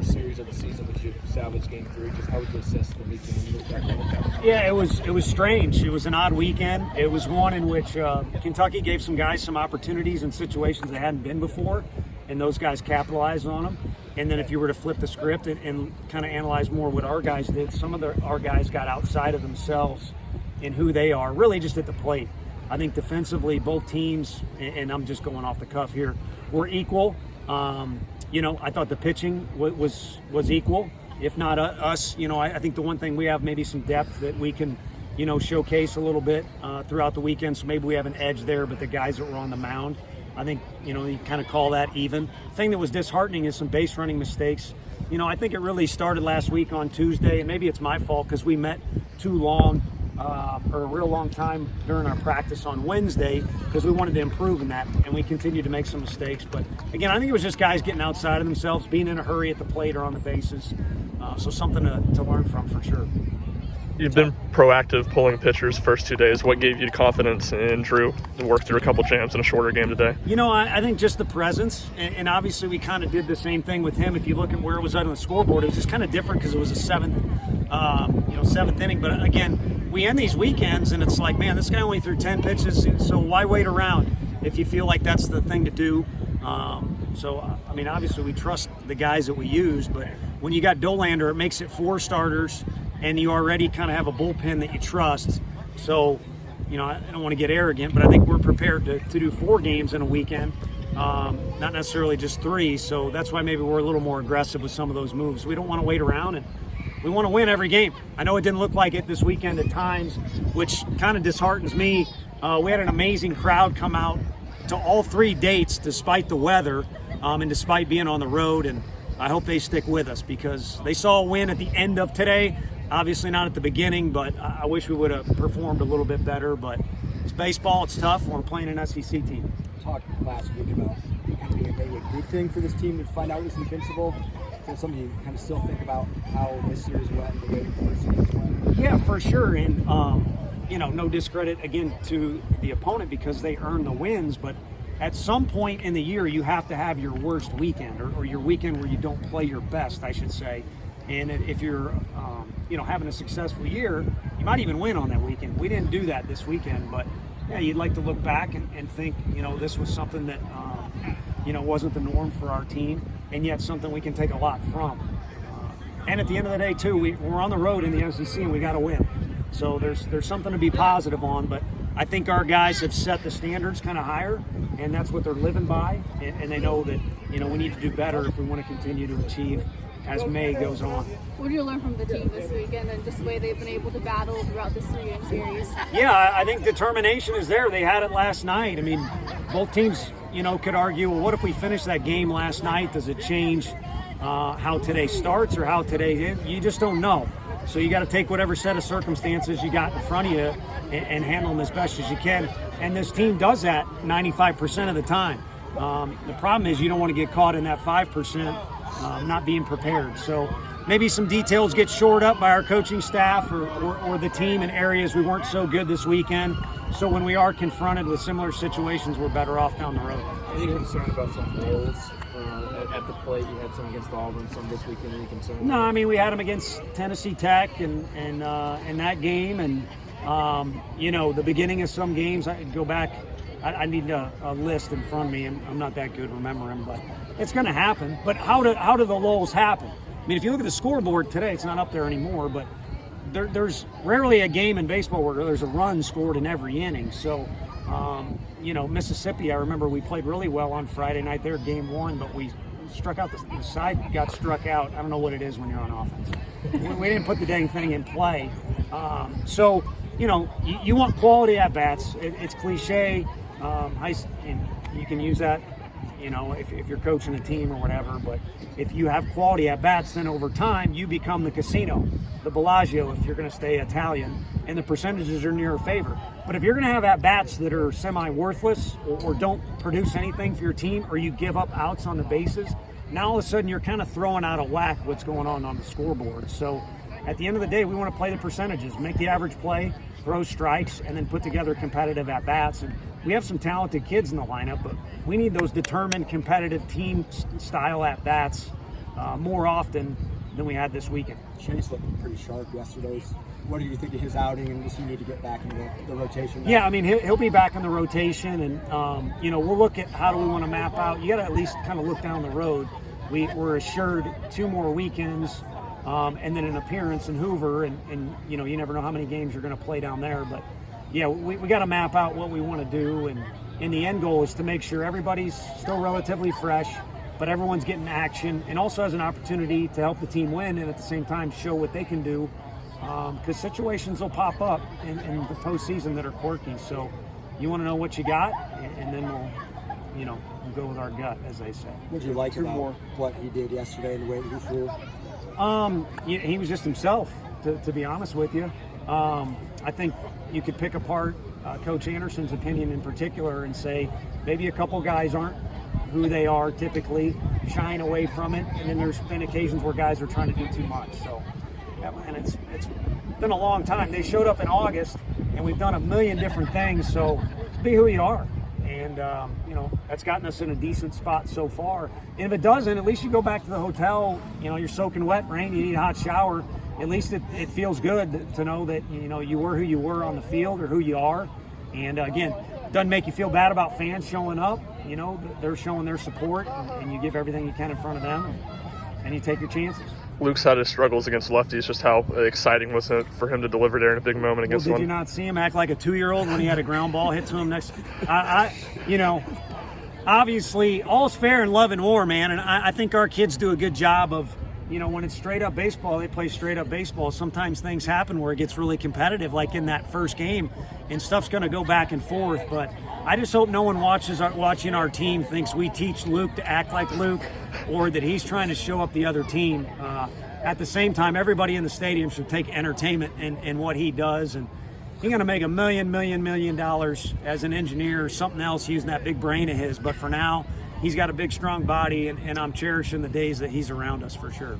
Series of the season with you salvage game 3. Just how would you assess the weekend when you look back on it? Yeah, it was strange. It was an odd weekend. It was one in which Kentucky gave some guys some opportunities in situations they hadn't been before, and those guys capitalized on them. And then if you were to flip the script and kind of analyze more what our guys did, some of our guys got outside of themselves in who they are, really just at the plate. I think defensively, both teams, and I'm just going off the cuff here, were equal. I thought the pitching was equal, if not us. I think the one thing we have maybe some depth that we can, showcase a little bit throughout the weekend. So maybe we have an edge there, but the guys that were on the mound, I think, you kind of call that even. The thing that was disheartening is some base running mistakes. I think it really started last week on Tuesday, and maybe it's my fault because we met too long. Or a real long time during our practice on Wednesday because we wanted to improve in that, and we continued to make some mistakes. But again, I think it was just guys getting outside of themselves, being in a hurry at the plate or on the bases. So something to learn from for sure. You've been proactive pulling pitchers first 2 days. What gave you confidence in Drew to work through a couple jams in a shorter game today? I think just the presence, and obviously we kind of did the same thing with him. If you look at where it was on the scoreboard, it was just kind of different because it was a seventh inning. But again, we end these weekends and it's like, man, this guy only threw 10 pitches, so why wait around if you feel like that's the thing to do? Obviously we trust the guys that we use, but when you got Dolander, it makes it 4 starters, and you already kind of have a bullpen that you trust. So, I don't want to get arrogant, but I think we're prepared to do 4 games in a weekend, not necessarily just 3. So that's why maybe we're a little more aggressive with some of those moves. We don't want to wait around, and we want to win every game. I know it didn't look like it this weekend at times, which kind of disheartens me. We had an amazing crowd come out to all 3 dates despite the weather and despite being on the road, and I hope they stick with us because they saw a win at the end of today. Obviously not at the beginning, but I wish we would have performed a little bit better. But it's baseball, it's tough. We're playing an SEC team. Talked last week about it kind of being maybe a good thing for this team to find out it's invincible. So something you kind of still think about how this series went and the way the first series went? Yeah, for sure. And, no discredit, again, to the opponent because they earned the wins. But at some point in the year, you have to have your worst weekend or your weekend where you don't play your best, I should say. And if you're, having a successful year, you might even win on that weekend. We didn't do that this weekend, but yeah, you'd like to look back and think, this was something that, wasn't the norm for our team, and yet something we can take a lot from. And at the end of the day, too, we're on the road in the SEC and we got to win. So there's something to be positive on, but I think our guys have set the standards kind of higher, and that's what they're living by, and they know that, we need to do better if we want to continue to achieve as May goes on. What did you learn from the team this weekend and just the way they've been able to battle throughout this 3-game series? Yeah, I think determination is there. They had it last night. I mean, both teams, could argue, well, what if we finish that game last night? Does it change how today starts or how today ends? You just don't know. So you got to take whatever set of circumstances you got in front of you and handle them as best as you can. And this team does that 95% of the time. The problem is you don't want to get caught in that 5%. Not being prepared. So maybe some details get shored up by our coaching staff or the team in areas we weren't so good this weekend. So when we are confronted with similar situations, we're better off down the road. Any concern about some goals at the plate? You had some against Auburn, some this weekend. Any concern? No, we had them against Tennessee Tech and that game. And, the beginning of some games, I go back. I need a list in front of me. I'm not that good remembering, but it's going to happen. But how do the lulls happen? If you look at the scoreboard today, it's not up there anymore, but there's rarely a game in baseball where there's a run scored in every inning. So, Mississippi, I remember we played really well on Friday night there, game 1, but we struck out the side got struck out. I don't know what it is when you're on offense. we didn't put the dang thing in play. You want quality at-bats. It's cliche. And you can use that, if you're coaching a team or whatever, but if you have quality at-bats, then over time you become the casino, the Bellagio, if you're going to stay Italian, and the percentages are in your favor. But if you're going to have at-bats that are semi-worthless or don't produce anything for your team, or you give up outs on the bases, now all of a sudden you're kind of throwing out of whack what's going on the scoreboard. So at the end of the day, we want to play the percentages, make the average play, throw strikes, and then put together competitive at-bats. And we have some talented kids in the lineup, but we need those determined, competitive team-style at-bats more often than we had this weekend. Chase looked pretty sharp yesterday. What do you think of his outing, and does he need to get back into the rotation now? Yeah, I mean, he'll be back in the rotation, and, we'll look at how do we want to map out. You got to at least kind of look down the road. We're assured 2 more weekends and then an appearance in Hoover, and you never know how many games you're going to play down there. But, yeah, we got to map out what we want to do, and the end goal is to make sure everybody's still relatively fresh, but everyone's getting action and also has an opportunity to help the team win and at the same time show what they can do. Because situations will pop up in the postseason that are quirky. So you want to know what you got, and then we'll go with our gut, as they say. What did you like about what he did yesterday and the way that he threw? He was just himself, to be honest with you. I think you could pick apart Coach Anderson's opinion in particular and say maybe a couple guys aren't who they are typically, shying away from it, and then there's been occasions where guys are trying to do too much. So. And it's been a long time. They showed up in August, and we've done a million different things. So be who you are, and that's gotten us in a decent spot so far. And if it doesn't, at least you go back to the hotel. You're soaking wet, rain. You need a hot shower. At least it feels good to know that you were who you were on the field or who you are. And again, it doesn't make you feel bad about fans showing up. They're showing their support, and you give everything you can in front of them, and you take your chances. Luke's had his struggles against lefties. Just how exciting was it for him to deliver there in a big moment against one? Did you not see him act like a 2-year-old when he had a ground ball hit to him next? Obviously, all's fair in love and war, man. And I think our kids do a good job of, when it's straight up baseball, they play straight up baseball. Sometimes things happen where it gets really competitive, like in that first game, and stuff's going to go back and forth. But I just hope no one watching our team thinks we teach Luke to act like Luke, or that he's trying to show up the other team. At the same time, everybody in the stadium should take entertainment in what he does. And he's going to make $1 million as an engineer or something else using that big brain of his. But for now, he's got a big, strong body, and I'm cherishing the days that he's around us for sure.